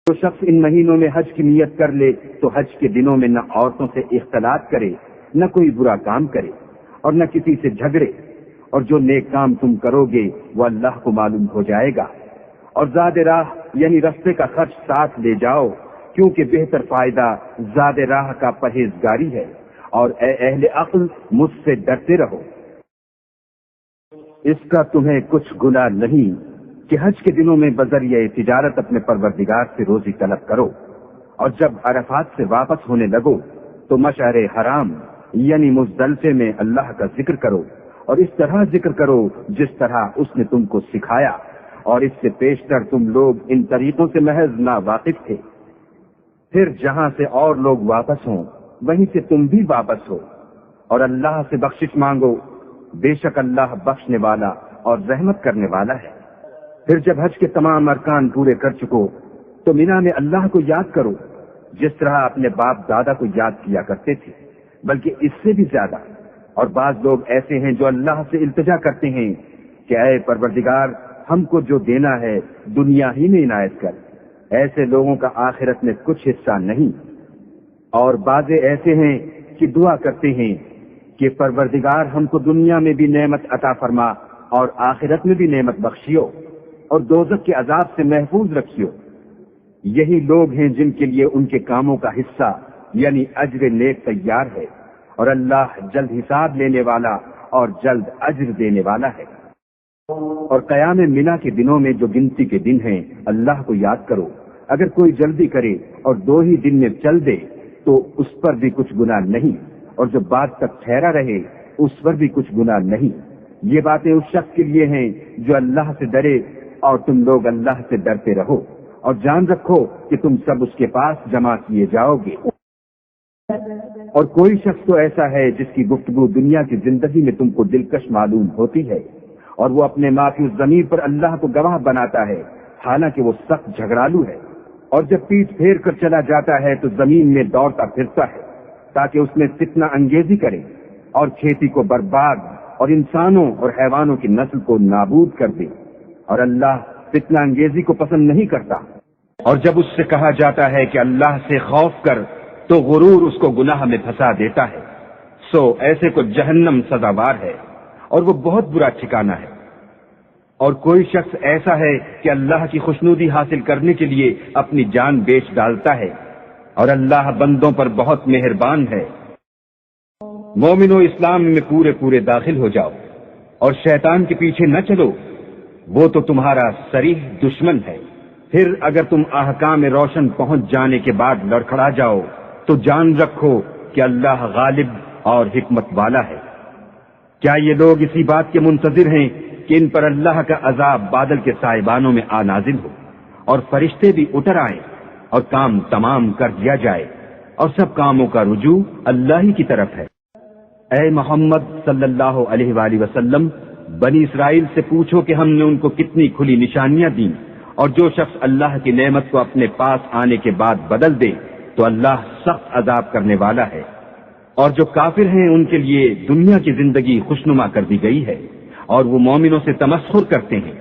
جو شخص ان مہینوں میں حج کی نیت کر لے تو حج کے دنوں میں نہ عورتوں سے اختلاط کرے، نہ کوئی برا کام کرے اور نہ کسی سے جھگڑے، اور جو نیک کام تم کرو گے وہ اللہ کو معلوم ہو جائے گا، اور زاد راہ یعنی رستے کا خرچ ساتھ لے جاؤ، کیونکہ بہتر فائدہ زاد راہ کا پرہیزگاری ہے، اور اے اہل عقل مجھ سے ڈرتے رہو۔ اس کا تمہیں کچھ گناہ نہیں کہ حج کے دنوں میں بذریعہ تجارت اپنے پروردگار سے روزی طلب کرو، اور جب عرفات سے واپس ہونے لگو تو مشعر حرام یعنی مزدلفے میں اللہ کا ذکر کرو، اور اس طرح ذکر کرو جس طرح اس نے تم کو سکھایا، اور اس سے پیشتر تم لوگ ان طریقوں سے محض ناواقف تھے۔ پھر جہاں سے اور لوگ واپس ہوں وہیں سے تم بھی واپس ہو، اور اللہ سے بخشش مانگو، بے شک اللہ بخشنے والا اور رحمت کرنے والا ہے۔ پھر جب حج کے تمام ارکان پورے کر چکو تو مینا میں اللہ کو یاد کرو جس طرح اپنے باپ دادا کو یاد کیا کرتے تھے، بلکہ اس سے بھی زیادہ۔ اور بعض لوگ ایسے ہیں جو اللہ سے التجا کرتے ہیں کہ اے پروردگار ہم کو جو دینا ہے دنیا ہی میں عنایت کر، ایسے لوگوں کا آخرت میں کچھ حصہ نہیں۔ اور بعض ایسے ہیں کہ دعا کرتے ہیں کہ پروردگار ہم کو دنیا میں بھی نعمت عطا فرما اور آخرت میں بھی نعمت بخشیو اور دوزخ کے عذاب سے محفوظ رکھیو۔ یہی لوگ ہیں جن کے لیے ان کے کاموں کا حصہ یعنی اجر نیک تیار ہے، اور اللہ جلد حساب لینے والا اور جلد اجر دینے والا ہے۔ اور قیام منا کے دنوں میں جو گنتی کے دن ہیں اللہ کو یاد کرو، اگر کوئی جلدی کرے اور 2 ہی دن میں چل دے تو اس پر بھی کچھ گناہ نہیں، اور جو بعد تک ٹھہرا رہے اس پر بھی کچھ گناہ نہیں۔ یہ باتیں اس شخص کے لیے ہیں جو اللہ سے ڈرے، اور تم لوگ اللہ سے ڈرتے رہو، اور جان رکھو کہ تم سب اس کے پاس جمع کیے جاؤ گے۔ اور کوئی شخص تو ایسا ہے جس کی گفتگو دنیا کی زندگی میں تم کو دلکش معلوم ہوتی ہے، اور وہ اپنے معافی ضمیر پر اللہ کو گواہ بناتا ہے، حالانکہ وہ سخت جھگڑالو ہے، اور جب پیٹ پھیر کر چلا جاتا ہے تو زمین میں دوڑتا پھرتا ہے تاکہ اس میں فتنہ انگیزی کرے اور کھیتی کو برباد اور انسانوں اور حیوانوں کی نسل کو نابود کر دے، اور اللہ فتنہ انگیزی کو پسند نہیں کرتا۔ اور جب اس سے کہا جاتا ہے کہ اللہ سے خوف کر تو غرور اس کو گناہ میں پھنسا دیتا ہے، سو ایسے کو جہنم سزاوار ہے اور وہ بہت برا ٹھکانہ ہے۔ اور کوئی شخص ایسا ہے کہ اللہ کی خوشنودی حاصل کرنے کے لیے اپنی جان بیچ ڈالتا ہے، اور اللہ بندوں پر بہت مہربان ہے۔ مومنو اسلام میں پورے داخل ہو جاؤ اور شیطان کے پیچھے نہ چلو، وہ تو تمہارا صریح دشمن ہے۔ پھر اگر تم احکام روشن پہنچ جانے کے بعد لڑکھڑا جاؤ تو جان رکھو کہ اللہ غالب اور حکمت والا ہے۔ کیا یہ لوگ اسی بات کے منتظر ہیں کہ ان پر اللہ کا عذاب بادل کے سائبانوں میں آ نازل ہو اور فرشتے بھی اتر آئیں اور کام تمام کر دیا جائے، اور سب کاموں کا رجوع اللہ ہی کی طرف ہے۔ اے محمد صلی اللہ علیہ وآلہ وسلم، بنی اسرائیل سے پوچھو کہ ہم نے ان کو کتنی کھلی نشانیاں دیں، اور جو شخص اللہ کی نعمت کو اپنے پاس آنے کے بعد بدل دے تو اللہ سخت عذاب کرنے والا ہے۔ اور جو کافر ہیں ان کے لیے دنیا کی زندگی خوشنما کر دی گئی ہے، اور وہ مومنوں سے تمسخر کرتے ہیں،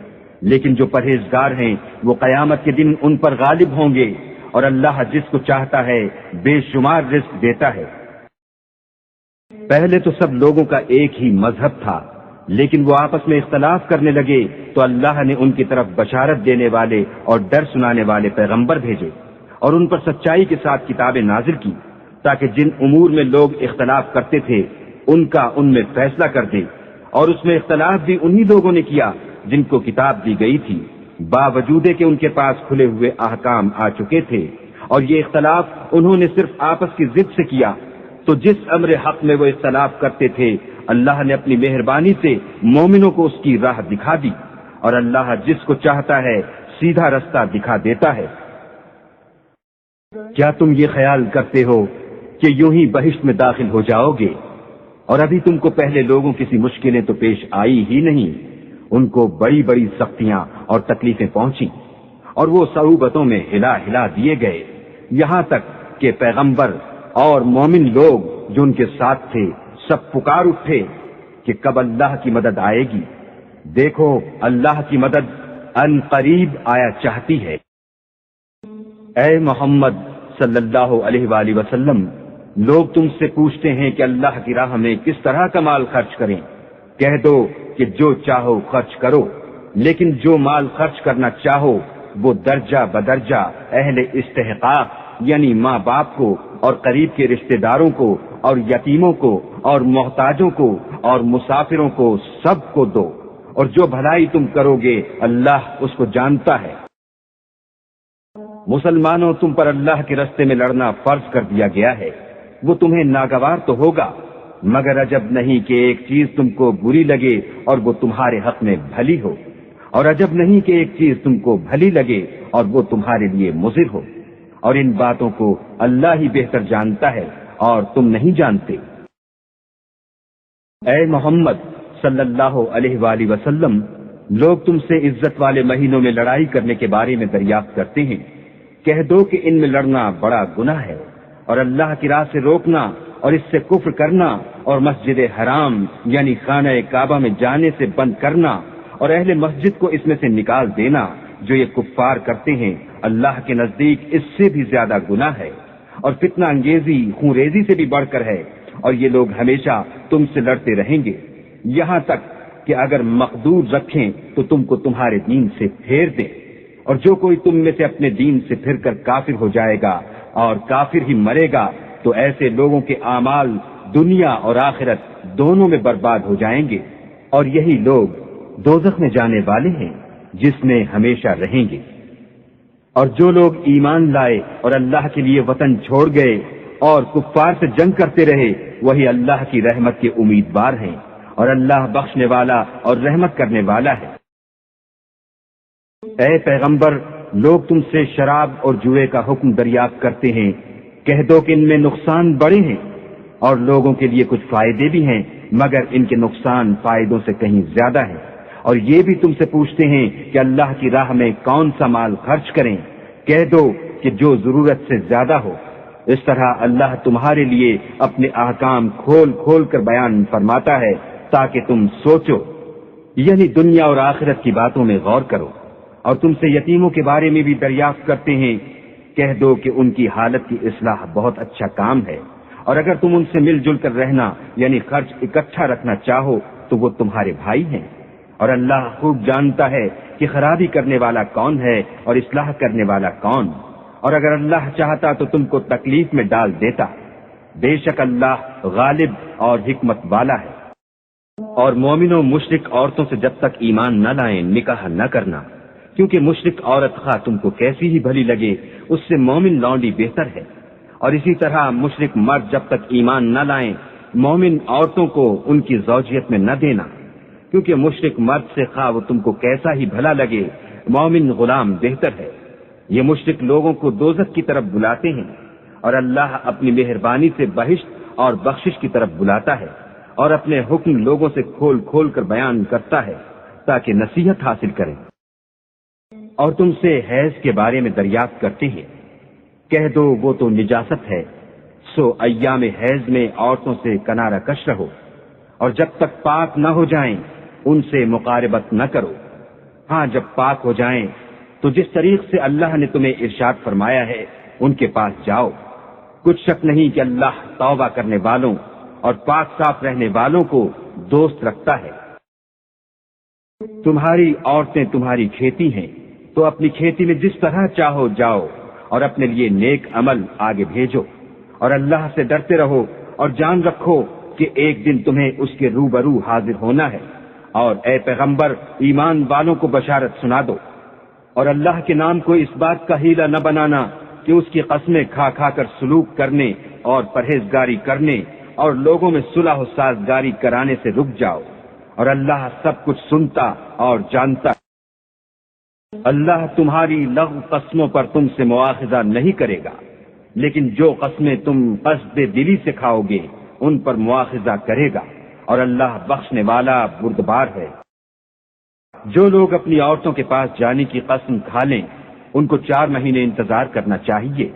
لیکن جو پرہیزگار ہیں وہ قیامت کے دن ان پر غالب ہوں گے، اور اللہ جس کو چاہتا ہے بے شمار رزق دیتا ہے۔ پہلے تو سب لوگوں کا ایک ہی مذہب تھا، لیکن وہ آپس میں اختلاف کرنے لگے تو اللہ نے ان کی طرف بشارت دینے والے اور ڈر سنانے والے پیغمبر بھیجے، اور ان پر سچائی کے ساتھ کتابیں نازل کی، تاکہ جن امور میں لوگ اختلاف کرتے تھے ان کا ان میں فیصلہ کر دے۔ اور اس میں اختلاف بھی انہی لوگوں نے کیا جن کو کتاب دی گئی تھی، باوجود کہ ان کے پاس کھلے ہوئے احکام آ چکے تھے، اور یہ اختلاف انہوں نے صرف آپس کی ضد سے کیا۔ تو جس امر حق میں وہ اختلاف کرتے تھے اللہ نے اپنی مہربانی سے مومنوں کو اس کی راہ دکھا دی، اور اللہ جس کو چاہتا ہے سیدھا رستہ دکھا دیتا ہے۔ کیا تم یہ خیال کرتے ہو کہ یوں ہی بہشت میں داخل ہو جاؤ گے، اور ابھی تم کو پہلے لوگوں کسی مشکلیں تو پیش آئی ہی نہیں، ان کو بڑی بڑی سختیاں اور تکلیفیں پہنچی، اور وہ صعوبتوں میں ہلا ہلا دیے گئے، یہاں تک کہ پیغمبر اور مومن لوگ جو ان کے ساتھ تھے سب پکار اٹھے کہ کب اللہ کی مدد آئے گی۔ دیکھو اللہ کی مدد ان قریب آیا چاہتی ہے۔ اے محمد صلی اللہ علیہ وآلہ وسلم، لوگ تم سے پوچھتے ہیں کہ اللہ کی راہ میں کس طرح کا مال خرچ کریں۔ کہہ دو کہ جو چاہو خرچ کرو، لیکن جو مال خرچ کرنا چاہو وہ درجہ بدرجہ اہل استحقاق یعنی ماں باپ کو اور قریب کے رشتہ داروں کو اور یتیموں کو اور محتاجوں کو اور مسافروں کو سب کو دو، اور جو بھلائی تم کرو گے اللہ اس کو جانتا ہے۔ مسلمانوں، تم پر اللہ کے راستے میں لڑنا فرض کر دیا گیا ہے، وہ تمہیں ناگوار تو ہوگا، مگر عجب نہیں کہ ایک چیز تم کو بری لگے اور وہ تمہارے حق میں بھلی ہو، اور عجب نہیں کہ ایک چیز تم کو بھلی لگے اور وہ تمہارے لیے مضر ہو، اور ان باتوں کو اللہ ہی بہتر جانتا ہے اور تم نہیں جانتے۔ اے محمد صلی اللہ علیہ وآلہ وسلم، لوگ تم سے عزت والے مہینوں میں لڑائی کرنے کے بارے میں دریافت کرتے ہیں۔ کہہ دو کہ ان میں لڑنا بڑا گناہ ہے، اور اللہ کی راہ سے روکنا اور اس سے کفر کرنا اور مسجد حرام یعنی خانہ کعبہ میں جانے سے بند کرنا اور اہل مسجد کو اس میں سے نکال دینا جو یہ کفار کرتے ہیں، اللہ کے نزدیک اس سے بھی زیادہ گناہ ہے، اور فتنہ انگیزی خون ریزی سے بھی بڑھ کر ہے، اور یہ لوگ ہمیشہ تم سے لڑتے رہیں گے یہاں تک کہ اگر مقدور رکھیں تو تم کو تمہارے دین سے پھیر دیں، اور جو کوئی تم میں سے اپنے دین سے پھر کر کافر ہو جائے گا اور کافر ہی مرے گا تو ایسے لوگوں کے اعمال دنیا اور آخرت دونوں میں برباد ہو جائیں گے، اور یہی لوگ دوزخ میں جانے والے ہیں جس میں ہمیشہ رہیں گے۔ اور جو لوگ ایمان لائے اور اللہ کے لیے وطن چھوڑ گئے اور کفار سے جنگ کرتے رہے وہی اللہ کی رحمت کے امیدوار ہیں، اور اللہ بخشنے والا اور رحمت کرنے والا ہے۔ اے پیغمبر، لوگ تم سے شراب اور جوئے کا حکم دریافت کرتے ہیں، کہہ دو کہ ان میں نقصان بڑے ہیں اور لوگوں کے لیے کچھ فائدے بھی ہیں، مگر ان کے نقصان فائدوں سے کہیں زیادہ ہیں۔ اور یہ بھی تم سے پوچھتے ہیں کہ اللہ کی راہ میں کون سا مال خرچ کریں، کہہ دو کہ جو ضرورت سے زیادہ ہو۔ اس طرح اللہ تمہارے لیے اپنے احکام کھول کھول کر بیان فرماتا ہے تاکہ تم سوچو، یعنی دنیا اور آخرت کی باتوں میں غور کرو۔ اور تم سے یتیموں کے بارے میں بھی دریافت کرتے ہیں، کہہ دو کہ ان کی حالت کی اصلاح بہت اچھا کام ہے، اور اگر تم ان سے مل جل کر رہنا یعنی خرچ اکٹھا رکھنا چاہو تو وہ تمہارے بھائی ہیں، اور اللہ خوب جانتا ہے کہ خرابی کرنے والا کون ہے اور اصلاح کرنے والا کون، اور اگر اللہ چاہتا تو تم کو تکلیف میں ڈال دیتا، بے شک اللہ غالب اور حکمت والا ہے۔ اور مومنوں، مشرک عورتوں سے جب تک ایمان نہ لائیں نکاح نہ کرنا، کیونکہ مشرک عورت خواہ تم کو کیسی ہی بھلی لگے اس سے مومن لونڈی بہتر ہے، اور اسی طرح مشرک مرد جب تک ایمان نہ لائیں مومن عورتوں کو ان کی زوجیت میں نہ دینا، کیونکہ مشرک مرد سے خواہ وہ تم کو کیسا ہی بھلا لگے مومن غلام بہتر ہے۔ یہ مشرک لوگوں کو دوزخ کی طرف بلاتے ہیں، اور اللہ اپنی مہربانی سے بہشت اور بخشش کی طرف بلاتا ہے، اور اپنے حکم لوگوں سے کھول کھول کر بیان کرتا ہے تاکہ نصیحت حاصل کریں۔ اور تم سے حیض کے بارے میں دریافت کرتے ہیں، کہہ دو وہ تو نجاست ہے، سو ایام حیض میں عورتوں سے کنارہ کش رہو، اور جب تک پاک نہ ہو جائیں ان سے مقاربت نہ کرو۔ ہاں، جب پاک ہو جائیں تو جس طریق سے اللہ نے تمہیں ارشاد فرمایا ہے ان کے پاس جاؤ، کچھ شک نہیں کہ اللہ توبہ کرنے والوں اور پاک صاف رہنے والوں کو دوست رکھتا ہے۔ تمہاری عورتیں تمہاری کھیتی ہیں، تو اپنی کھیتی میں جس طرح چاہو جاؤ، اور اپنے لیے نیک عمل آگے بھیجو، اور اللہ سے ڈرتے رہو، اور جان رکھو کہ ایک دن تمہیں اس کے روبرو حاضر ہونا ہے۔ اور اے پیغمبر، ایمان والوں کو بشارت سنا دو، اور اللہ کے نام کو اس بات کا ہیلہ نہ بنانا کہ اس کی قسمیں کھا کھا کر سلوک کرنے اور پرہیزگاری کرنے اور لوگوں میں صلح و سازگاری کرانے سے رک جاؤ، اور اللہ سب کچھ سنتا اور جانتا۔ اللہ تمہاری لغو قسموں پر تم سے مواخذہ نہیں کرے گا، لیکن جو قسمیں تم قصد دلی سے کھاؤ گے ان پر مواخذہ کرے گا، اور اللہ بخشنے والا بردبار ہے۔ جو لوگ اپنی عورتوں کے پاس جانے کی قسم کھا لیں ان کو 4 مہینے انتظار کرنا چاہیے،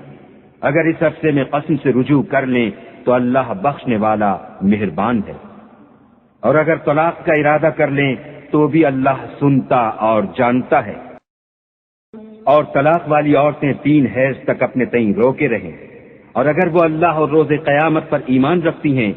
اگر اس عرصے میں قسم سے رجوع کر لیں تو اللہ بخشنے والا مہربان ہے، اور اگر طلاق کا ارادہ کر لیں تو بھی اللہ سنتا اور جانتا ہے۔ اور طلاق والی عورتیں 3 حیض تک اپنے تئیں روکے رہیں، اور اگر وہ اللہ اور روز قیامت پر ایمان رکھتی ہیں